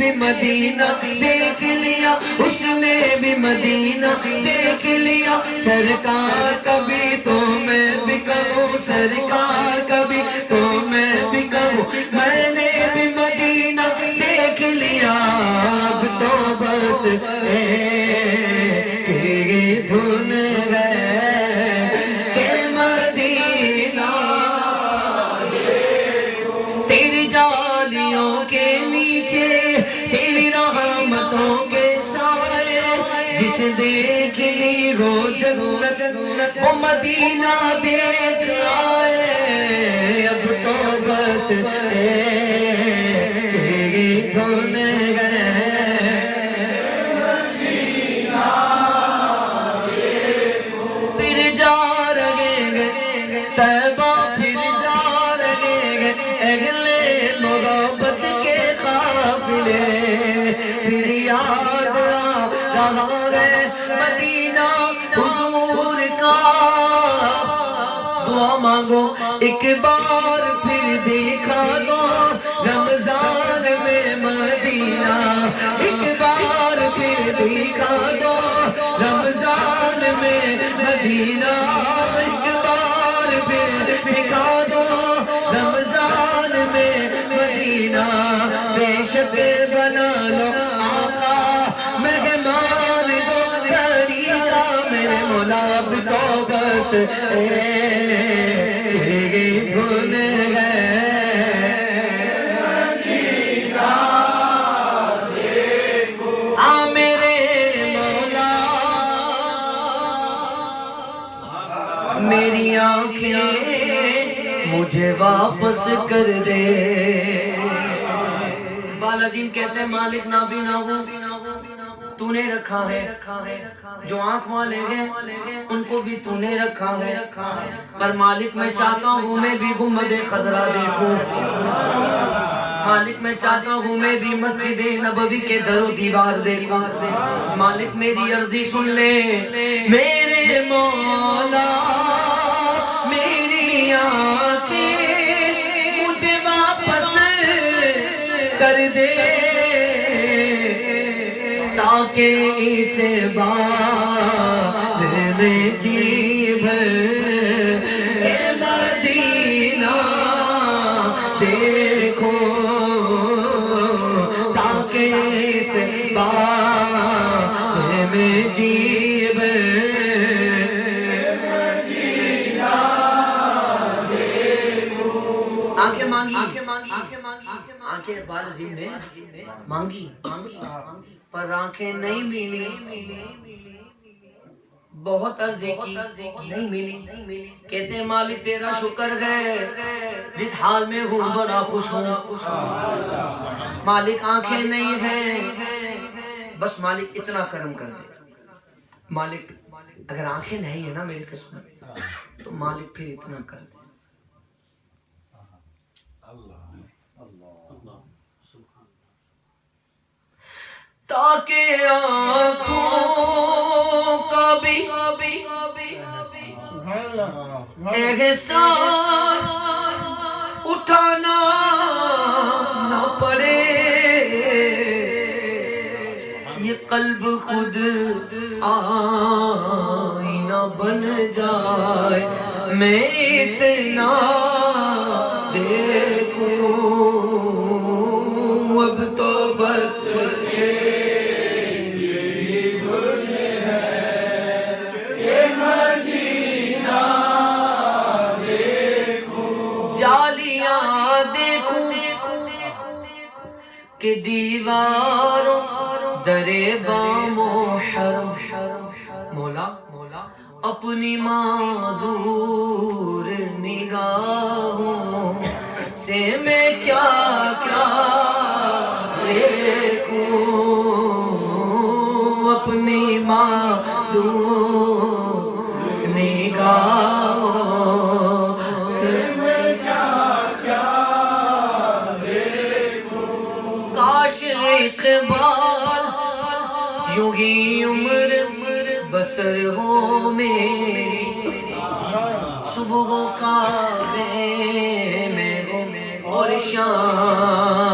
بھی مدینہ دیکھ لیا، اس نے بھی مدینہ دیکھ لیا، سرکار کبھی تو میں بھی کہوں، سرکار کبھی تو میں بھی کہوں، میں نے بھی مدینہ دیکھ لیا، اب تو بس ایک ہی دھن ہے کہ مدینہ تیری جالیوں کے نیچے، تیری رحمتوں کے سائے، جس دیکھ لی وہ جنت وہ مدینہ دیکھ آئے، اب تو بس ایک ہی دھن ہے پھر جا رہے گے طیبہ، پھر جا رہے گے اگلے محبت کے قافلے، پھر یاد آ رہا ہے مدینہ حضور کا، دعا مانگو ایک بار پھر دکھا دو رمضان میں مدینہ، ایک بار پھر دکھا دو رمضان میں مدینہ، ایک بار پھر دکھا دو رمضان میں مدینہ، بے شک بنا لو آقا مہمان دو طریقہ میرے مولا، اب تو بس ایک ہی دھن ہے میری آنکھیں مجھے واپس کر دے۔ اقبال عظیم کہتے ہیں مالک نہ بھی نہ ہوں تو نے رکھا ہے، جو آنکھ والے ہیں ان کو بھی تو نے رکھا ہے، پر مالک میں چاہتا ہوں میں بھی گنبد خضرا دیکھوں، مالک میں چاہتا ہوں میں بھی مسجد نبوی کے در و دیوار دیکھوں، مالک میری عرضی سن لے میرے مولا، میری آنکھیں مجھے واپس کر دے، تاکہ اس بار میں جی بھر کے مدینہ دیکھوں، تاکہ اس بار میں جی بھر آنکھیں مانگی، آنکھیں اقبال عظیم نے مانگی، پر آنکھیں نہیں ملی، بہت عرضیں کی نہیں ملی، کہتے ہیں مالک تیرا شکر ہے جس حال میں ہوں بڑا خوش ہوں، مالک آنکھیں نہیں ہیں، بس مالک اتنا کرم کر دے، مالک اگر آنکھیں نہیں ہیں نا میری قسمت تو مالک پھر اتنا کر دے، تاکہ آنکھوں کا بھی احسان اٹھانا نہ پڑے، یہ قلب خود آئینہ بن جائے، میں اتنا دیکھوں، اب تو بس جالیاں دیکھوں کہ دیواروں در بام و حرم، مولا اپنی معذور نگاہوں سے میں کیا کیا دیکھوں، اپنی معذور نگاہوں سے میں کیا کیا دیکھوں، کاش اقبال یوں ہی عمر بسر ہو میری، صبح و کعبے میں اور شام